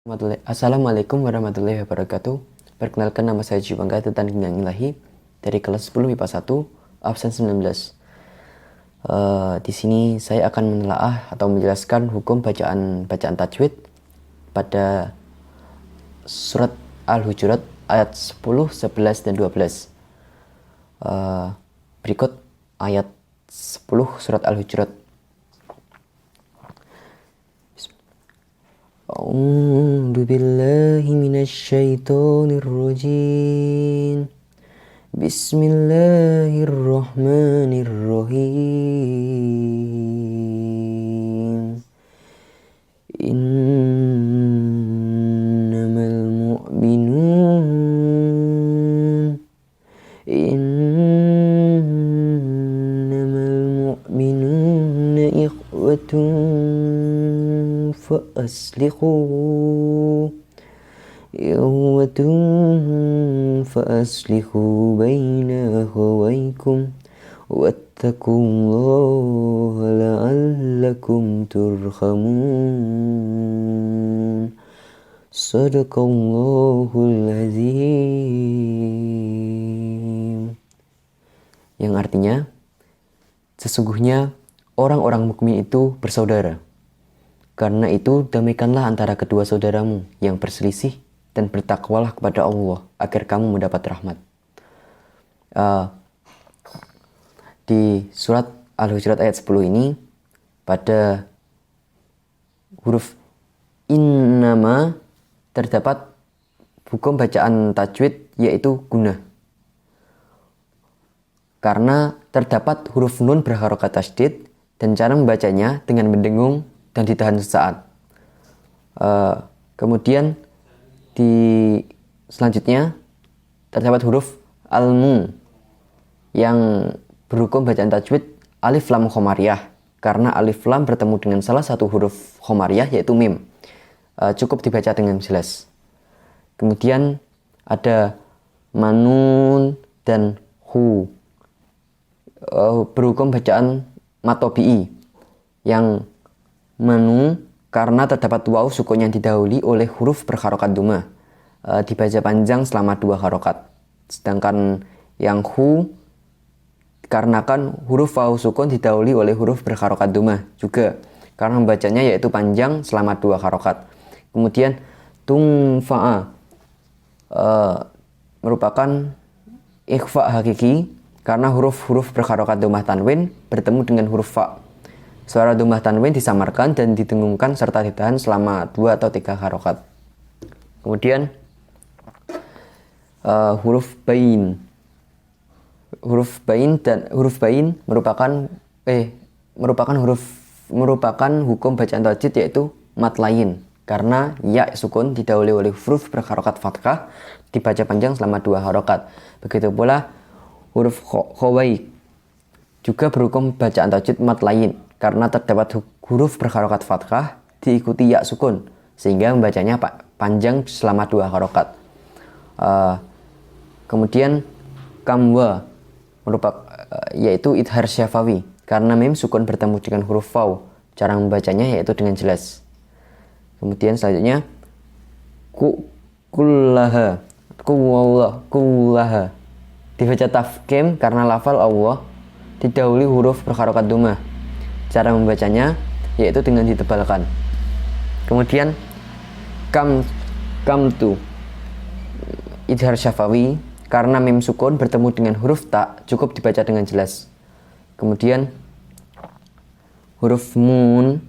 Assalamualaikum warahmatullahi wabarakatuh. Perkenalkan, nama saya Jiwangga Tetan Ginang Ilahi dari kelas 10 MIPA 1 absen 19. Di sini saya akan menelaah atau menjelaskan hukum bacaan tajwid pada surat Al-Hujurat ayat 10, 11 dan 12. Berikut ayat 10 surat Al-Hujurat. A'udzu billahi minasyaitonir rajim. Bismillahirrahmanirrahim. Innamal mu'minuna ikhwatun فأصلحوا بين أخويكم واتقوا الله لعلكم ترحمون صدق الله العظيم. Yang artinya, sesungguhnya orang-orang mukmin itu bersaudara. Karena itu, damaikanlah antara kedua saudaramu yang berselisih dan bertakwalah kepada Allah agar kamu mendapat rahmat. Di surat Al-Hujurat ayat 10 ini, pada huruf innama terdapat hukum bacaan tajwid yaitu gunnah. Karena terdapat huruf nun berharokat tasydid dan cara membacanya dengan mendengung dan ditahan sesaat. Kemudian selanjutnya terdapat huruf al-mu yang berhukum bacaan tajwid alif lam khomariyah, karena alif lam bertemu dengan salah satu huruf khomariyah yaitu mim. Cukup dibaca dengan jelas. Kemudian ada manun dan hu, berhukum bacaan matobi'i, yang manu karena terdapat waw sukun yang didahului oleh huruf berharokat dhamma, dibaca panjang selama 2 harokat. Sedangkan yang hu karenakan huruf waw sukun didahului oleh huruf berharokat dhamma juga, karena membacanya yaitu panjang selama 2 harokat. Kemudian tungfa'a merupakan ikhfa hakiki karena huruf-huruf berharokat dhammah tanwin bertemu dengan huruf fa. Suara dhammah tanwin disamarkan dan didengungkan serta ditahan selama 2 atau 3 harokat. Kemudian huruf bain. Huruf bain merupakan hukum bacaan tajwid yaitu mat lain, karena ya sukun didahului oleh huruf berharokat fathah dibaca panjang selama 2 harokat. Begitu pula huruf khawai juga berhukum bacaan tajwid mat lain, karena terdapat huruf berharokat fathah diikuti ya sukun sehingga membacanya panjang selama 2 harokat. Kemudian kamwa yaitu idhar syafawi, karena mim sukun bertemu dengan huruf waw, cara membacanya yaitu dengan jelas. Kemudian selanjutnya kullaha dibaca tafkhim karena lafal Allah didahului huruf berharokat dhamma. Cara membacanya yaitu dengan ditebalkan. Kemudian kamtu idhar syafawi, karena mim sukun bertemu dengan huruf ta, cukup dibaca dengan jelas. Kemudian huruf mun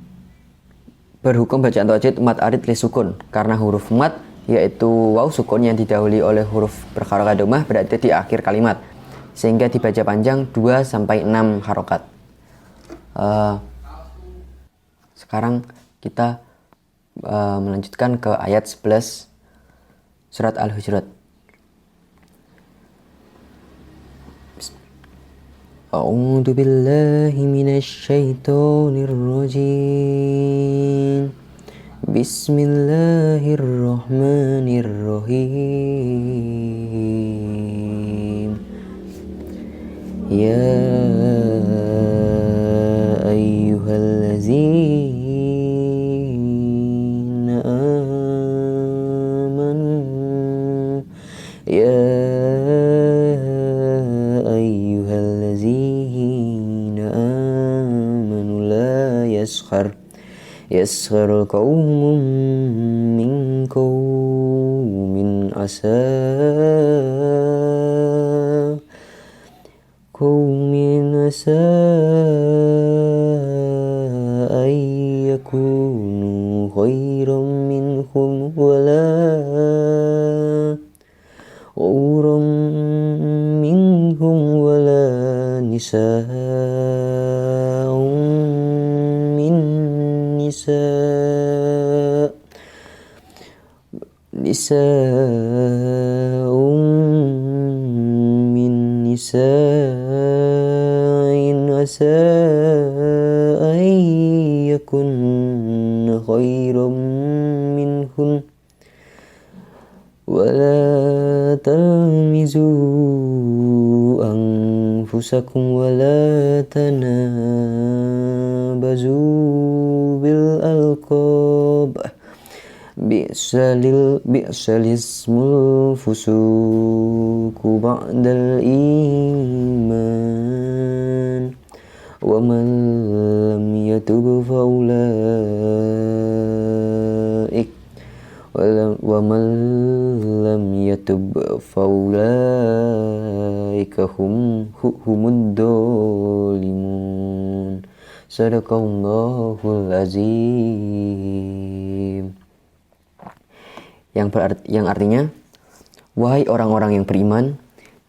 berhukum bacaan tajwid mat arid li sukun, karena huruf mat yaitu waw sukun yang didahului oleh huruf berharokat dhammah berada di akhir kalimat, sehingga dibaca panjang 2-6 harokat. Sekarang kita melanjutkan ke ayat 11 surat Al-Hujurat. A'udzu billahi minasyaitonir rajim. Bismillahirrahmanirrahim. Ya ayyuhallazina yaskhar qaumun min qaumin asa ay yakunu khairan minhum wala uram minhum wala nisa'un min nisa'un min nisa'in asa ay yakunna khairan minhun wala talmizu anfusakum wala tanabazu bil alqab bi'sal ismul fusuku ba'dal iman wa man lam yatub faulaik wa man lam yatub faulaika humud dolimun. Sadaqallahul azim. Yang artinya, wahai orang-orang yang beriman,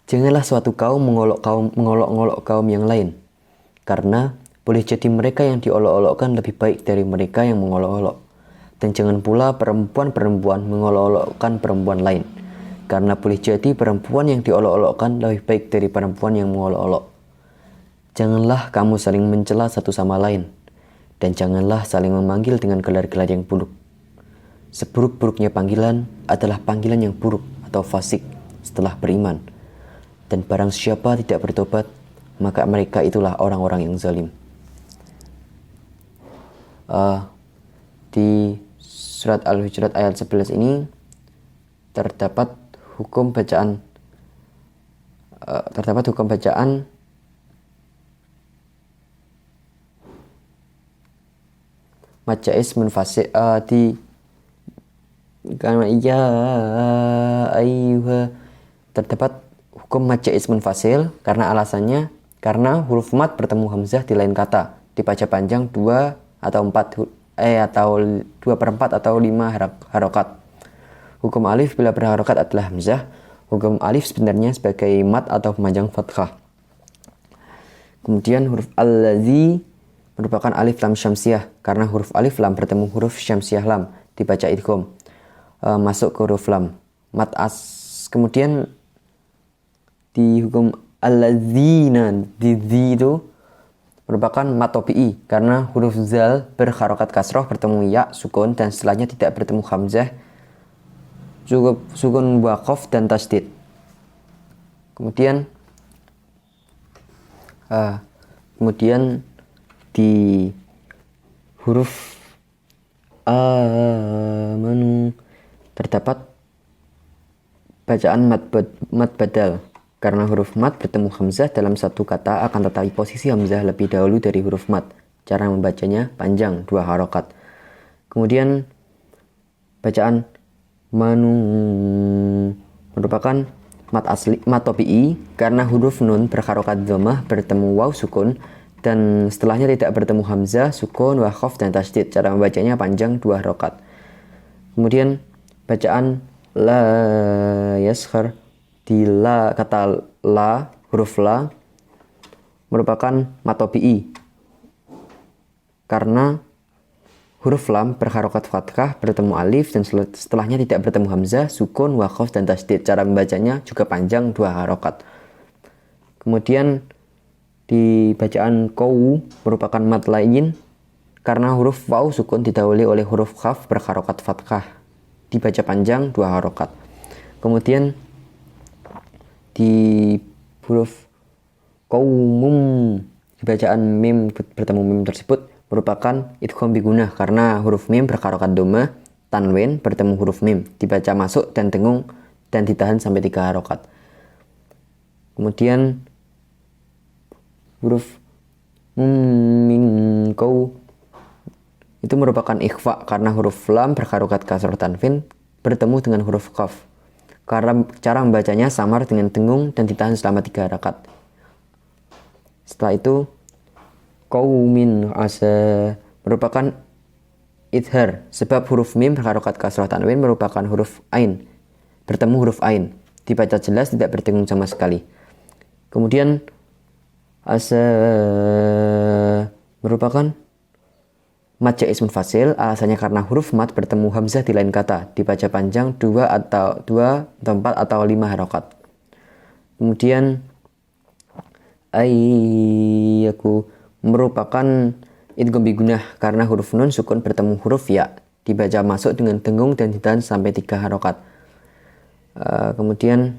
janganlah suatu kaum mengolok-olok kaum yang lain, karena boleh jadi mereka yang diolok-olokkan lebih baik dari mereka yang mengolok-olok. Dan jangan pula perempuan-perempuan mengolok-olokkan perempuan lain, karena boleh jadi perempuan yang diolok-olokkan lebih baik dari perempuan yang mengolok-olok. Janganlah kamu saling mencela satu sama lain, dan janganlah saling memanggil dengan gelar-gelar yang buruk. Seburuk-buruknya panggilan adalah panggilan yang buruk atau fasik setelah beriman. Dan barang siapa tidak bertobat, maka mereka itulah orang-orang yang zalim. Di surat Al-Hujurat ayat 11 ini terdapat hukum bacaan mad jaiz munfasil di terdapat hukum mad jaiz munfasil karena alasannya karena huruf mad bertemu hamzah di lain kata dibaca panjang 2 atau 4 atau 2/4 atau 5 harokat. Hukum alif bila berharokat adalah hamzah. Hukum alif sebenarnya sebagai mad atau pemanjang fathah. Kemudian huruf allazi merupakan alif lam syamsiah karena huruf alif lam bertemu huruf syamsiah lam dibaca idgham masuk ke huruf lam mad kemudian di hukum allazina di itu merupakan mad tabi'i karena huruf zal berharokat kasroh bertemu ya sukun dan setelahnya tidak bertemu hamzah cukup sukun waqaf dan tasdid. Kemudian di huruf amanu terdapat bacaan mad badal karena huruf mad bertemu hamzah dalam satu kata akan tetapi posisi hamzah lebih dahulu dari huruf mad. Cara membacanya panjang 2 harokat. Kemudian bacaan manu merupakan mad tabi'i karena huruf nun berharokat dhammah bertemu waw sukun dan setelahnya tidak bertemu hamzah, sukun, waqaf dan tasdid. Cara membacanya panjang 2 harokat. Kemudian bacaan la yaskhar di la kata la huruf la merupakan mad tabi'i karena huruf lam berharokat fathah bertemu alif dan setelahnya tidak bertemu hamzah, sukun, waqaf dan tasdid. Cara membacanya juga panjang 2 harokat. Kemudian di bacaan qau merupakan mad lain karena huruf waw sukun didahului oleh huruf khaf berharokat fathah dibaca panjang 2 harokat. Kemudian di huruf qaumum di bacaan mim bertemu mim tersebut merupakan idgham bigunah karena huruf mim berharokat dhammah tanwin bertemu huruf mim dibaca masuk dan dengung dan ditahan sampai 3 harokat. Kemudian huruf min kau itu merupakan ikhfa karena huruf lam berharokat kasroh tanwin bertemu dengan huruf qaf. Karena cara membacanya samar dengan dengung dan ditahan selama 3 harakat. Setelah itu qaumin asa merupakan idhar sebab huruf mim berharokat kasroh tanwin merupakan huruf ain bertemu huruf ain, dibaca jelas tidak berdengung sama sekali. Kemudian asa merupakan mat jaiz munfasil, alasannya karena huruf mat bertemu hamzah di lain kata, dibaca panjang 2 atau 4 atau 5 harokat. Kemudian ayyaku merupakan idgham bigunah karena huruf nun sukun bertemu huruf ya, dibaca masuk dengan dengung dan ditahan sampai 3 harokat. Kemudian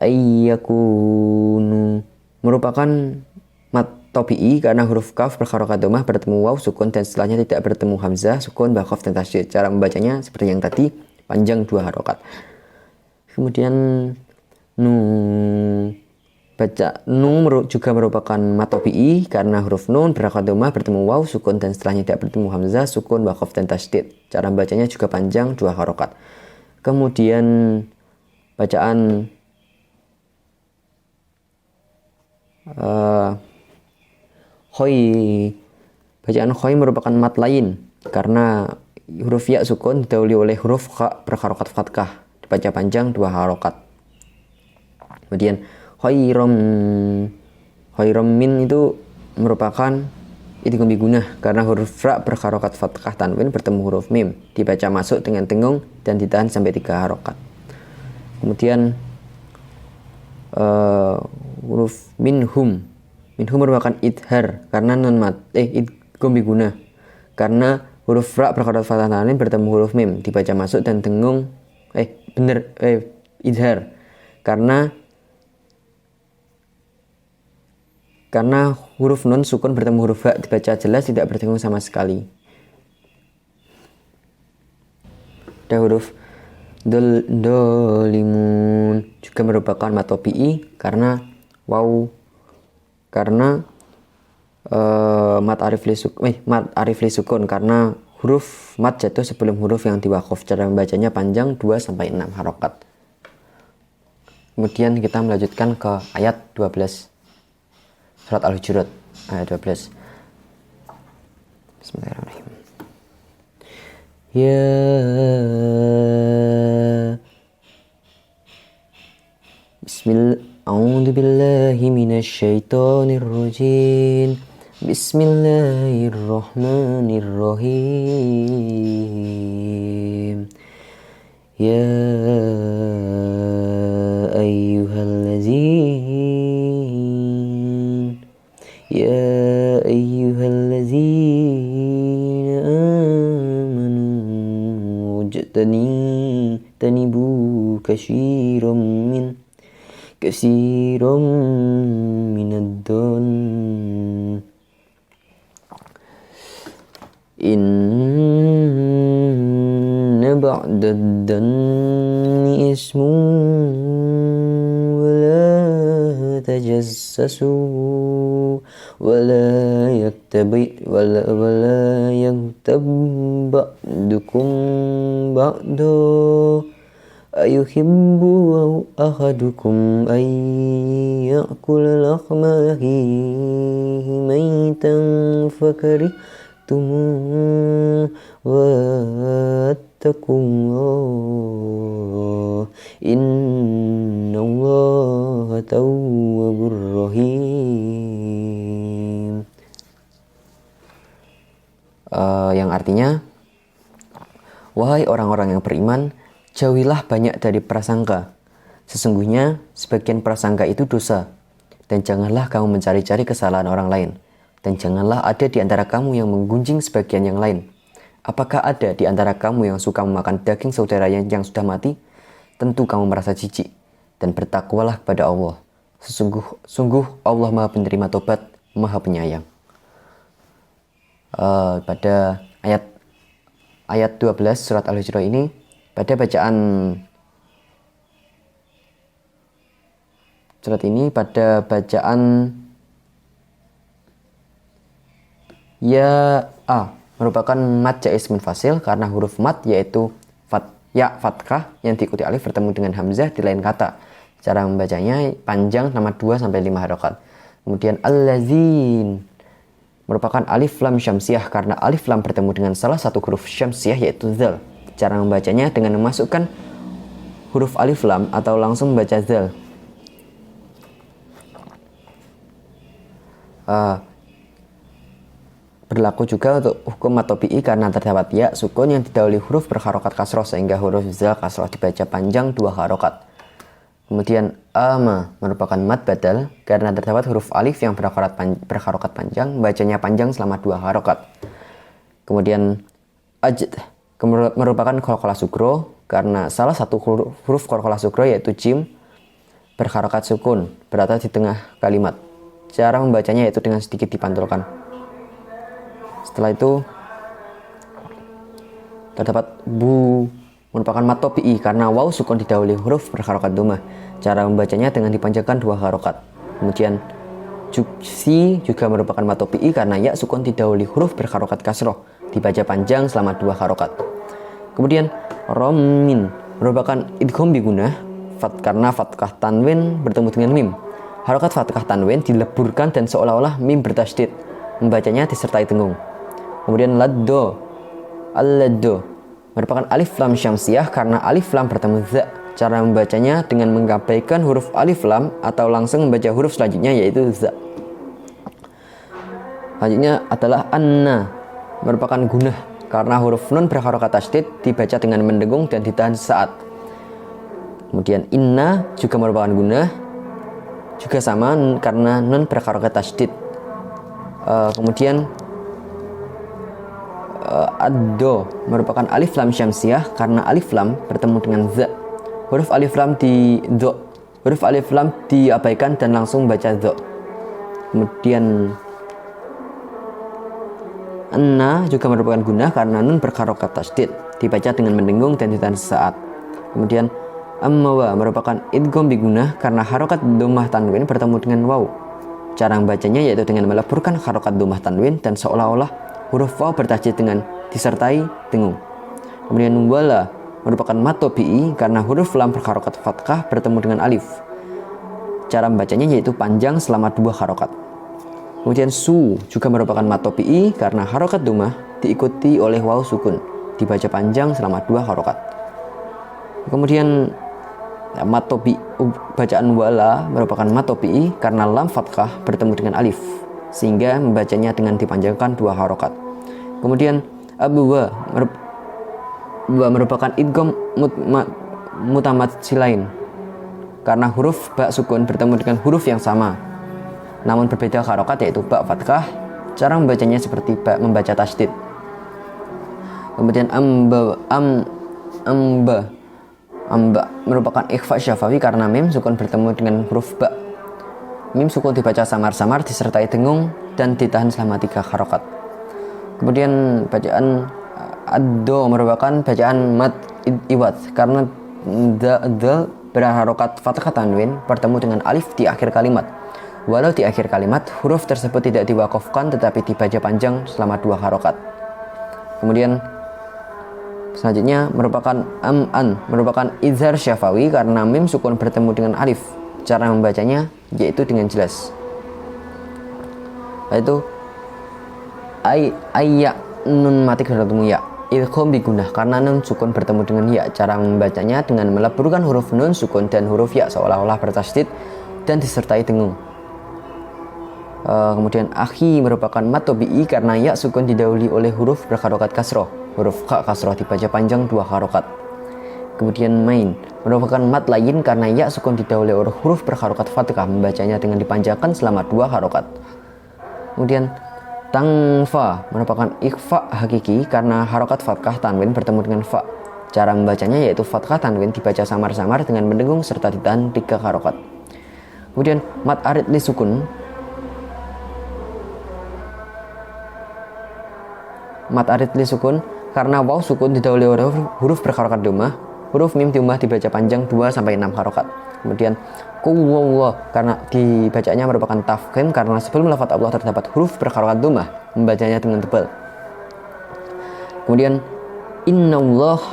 ayyakunu merupakan mat tabi'i karena huruf kaf berharokat dhammah bertemu waw sukun dan setelahnya tidak bertemu hamzah sukun wa qaf dan tasydid. Cara membacanya seperti yang tadi, panjang 2 harokat. Kemudian juga merupakan mat tabi'i karena huruf nun berharokat dhammah bertemu waw sukun dan setelahnya tidak bertemu hamzah sukun wa qaf dan tasydid. Cara membacanya juga panjang 2 harokat. Kemudian bacaan khoy merupakan mat lain karena huruf ya sukun didahului oleh huruf kha berharokat fathah, dibaca panjang 2 harokat. Kemudian khairam min itu merupakan idgham bigunah karena huruf ra berharokat fathah tanwin bertemu huruf mim, dibaca masuk dengan dengung dan ditahan sampai 3 harokat. Kemudian huruf minhum merupakan idhar karena idgham bigunah karena huruf ra berharokat fathah tanwin bertemu huruf mim, dibaca masuk dan dengung idhar karena huruf nun sukun bertemu huruf ha, dibaca jelas tidak berdengung sama sekali. Ada huruf dolimun juga merupakan mat tabi'i karena mat arif li sukun karena huruf mat jatuh sebelum huruf yang diwaqaf. Cara membacanya panjang 2-6 harokat. Kemudian kita melanjutkan ke ayat 12 surat Al-Hujurat ayat 12. Bismillahirrahmanirrahim. Ya A'udzu billahi minasyaitonir rajim. Bismillahirrahmanirrahim. Ya ayyuhallazina amanu tanibu katsiran minad-dhann inna ba'dad-dhanni ismun wa la tajassasu wa la yaktab ba'dukum ba'da ayuhibbu ahadukum ay ya'kula lahma akhihi maytan fakarihtumu wattaqullah innallaha tawwabur rahim. Yang artinya, wahai orang-orang yang beriman, jauhilah banyak dari prasangka. Sesungguhnya sebagian prasangka itu dosa. Dan janganlah kamu mencari-cari kesalahan orang lain. Dan janganlah ada di antara kamu yang menggunjing sebagian yang lain. Apakah ada di antara kamu yang suka memakan daging saudaranya yang sudah mati? Tentu kamu merasa jijik. Dan bertakwalah kepada Allah. Sungguh Allah Maha Penerima Tobat, Maha Penyayang. Pada ayat 12 surat Al-Hujurat ini, pada bacaan Ya A merupakan mad jaiz munfasil karena huruf mad yaitu ya fathah yang diikuti alif bertemu dengan hamzah di lain kata. Cara membacanya panjang selama 2 sampai 5 harokat. Kemudian allazin merupakan alif lam syamsiah karena alif lam bertemu dengan salah satu huruf syamsiah yaitu zal. Cara membacanya dengan memasukkan huruf alif lam atau langsung membaca zal. Berlaku juga untuk hukum matopi'i karena terdapat ya sukun yang didahului huruf berharokat kasroh sehingga huruf zal kasroh dibaca panjang 2 harokat. Kemudian ama merupakan mad badal karena terdapat huruf alif yang berharokat panjang, bacanya panjang selama 2 harokat. Kemudian ajd merupakan qalqalah sugro karena salah satu huruf qalqalah sugro yaitu jim berharokat sukun berada di tengah kalimat. Cara membacanya yaitu dengan sedikit dipantulkan. Setelah itu terdapat bu merupakan mad topi'i karena waw sukun didahului huruf berharokat dhammah. Cara membacanya dengan dipanjangkan 2 harokat. Kemudian si juga merupakan mad topi'i karena ya sukun didahului huruf berharokat kasroh, dibaca panjang selama 2 harokat. Kemudian romin merupakan idgham bigunah karena fathah tanwin bertemu dengan mim. Harokat fathah tanwin dileburkan dan seolah-olah mim bertasydid, membacanya disertai dengung. Kemudian laddo al-laddo merupakan alif lam syamsiah karena alif lam bertemu za. Cara membacanya dengan mengabaikan huruf alif lam atau langsung membaca huruf selanjutnya yaitu za. Selanjutnya adalah anna merupakan gunah karena huruf nun berharokat tasydid dibaca dengan mendengung dan ditahan sesaat. Kemudian inna juga merupakan gunah juga sama karena nun berharokat tasydid. Kemudian addo merupakan alif lam syamsiah karena alif lam bertemu dengan za. Huruf alif lam diabaikan dan langsung baca za. Kemudian anna juga merupakan gunah karena nun berharokat tasydid dibaca dengan mendengung dan ditahan sesaat. Kemudian ammawa merupakan idgham bigunah karena harokat dhammah tanwin bertemu dengan waw. Cara membacanya yaitu dengan meleburkan harokat dhammah tanwin dan seolah-olah huruf waw bertasydid dengan disertai dengung. Kemudian wala merupakan mad topi'i karena huruf lam berharokat fathah bertemu dengan alif. Cara membacanya yaitu panjang selama 2 harokat. Kemudian su juga merupakan mad topi'i karena harokat dhammah diikuti oleh waw sukun, dibaca panjang selama 2 harokat. Kemudian mad topi'i bacaan wala merupakan mad topi'i karena lam fathah bertemu dengan alif sehingga membacanya dengan dipanjangkan 2 harokat. Kemudian abwa merupakan idgham mutamatsilain karena huruf ba sukun bertemu dengan huruf yang sama namun berbeda harokat yaitu ba fathah. Cara membacanya seperti ba membaca tasydid. Kemudian amba merupakan ikhfa syafawi karena mim sukun bertemu dengan huruf ba. Mim sukun dibaca samar-samar disertai dengung dan ditahan selama 3 harokat. Kemudian bacaan addo merupakan bacaan mad iwad karena dal berharokat fathah tanwin bertemu dengan alif di akhir kalimat. Walau di akhir kalimat huruf tersebut tidak diwakafkan tetapi dibaca panjang selama 2 harokat. Kemudian selanjutnya merupakan am'an merupakan izhar syafawi karena mim sukun bertemu dengan alif. Cara membacanya yaitu dengan jelas, yaitu ayya nun matik bertemu ya. Idgham bigunah karena nun sukun bertemu dengan ya. Cara membacanya dengan meleburkan huruf nun sukun dan huruf ya seolah-olah bertasydid dan disertai dengung. Kemudian akhi merupakan mad topi'i karena ya sukun didahului oleh huruf berharokat kasroh. Huruf kha kasroh dibaca panjang 2 harokat. Kemudian main merupakan mad lain karena ya sukun didahului oleh huruf berharokat fathah, membacanya dengan dipanjangkan selama 2 harokat. Kemudian tangfa merupakan ikhfa hakiki karena harokat fathah tanwin bertemu dengan fa. Cara membacanya yaitu fathah tanwin dibaca samar-samar dengan mendengung serta ditahan 3 harokat. Kemudian mad arid li sukun karena waw sukun didahului oleh huruf berharokat dhammah. huruf mim diubah dibaca panjang 2 sampai 6 harokat. Kemudian Qulwallah karena dibacanya merupakan tafkhim karena sebelum lafaz Allah terdapat huruf berharokat dhammah, membacanya dengan tebal. Kemudian Innallah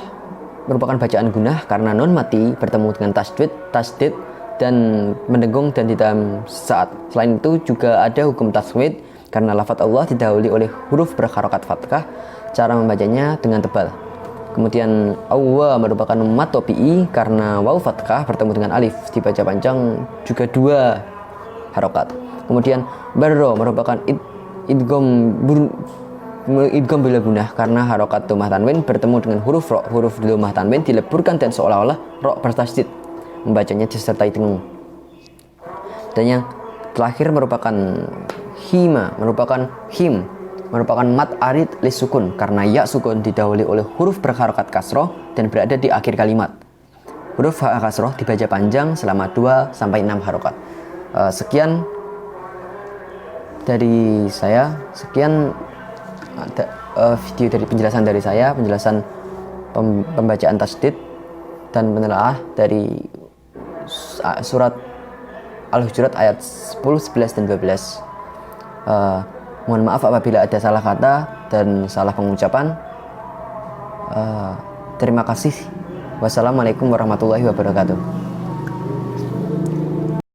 merupakan bacaan gunah karena nun mati bertemu dengan tasdid dan mendengung dan ditam saat. Selain itu juga ada hukum taswid karena lafaz Allah didahului oleh huruf berharokat fathah, cara membacanya dengan tebal. Kemudian awwa merupakan mat topi'i karena waw fathah bertemu dengan alif, dibaca panjang juga 2 harokat. Kemudian barro merupakan idgham bila gunah karena harokat dhammah tanwin bertemu dengan huruf ro. Huruf dhammah tanwin dileburkan dan seolah-olah ro bertasydid, membacanya disertai dengung. Dan yang terakhir merupakan hima, merupakan mat arid lis sukun karena ya sukun didahului oleh huruf berharokat kasroh dan berada di akhir kalimat. Huruf ha kasroh dibaca panjang selama 2 sampai 6 harokat. Sekian dari saya, video dari penjelasan dari saya, penjelasan pembacaan tasdid dan penelaah dari surat Al-Hujurat ayat 10, 11 dan 12. Mohon maaf apabila ada salah kata dan salah pengucapan. Terima kasih. Wassalamualaikum warahmatullahi wabarakatuh.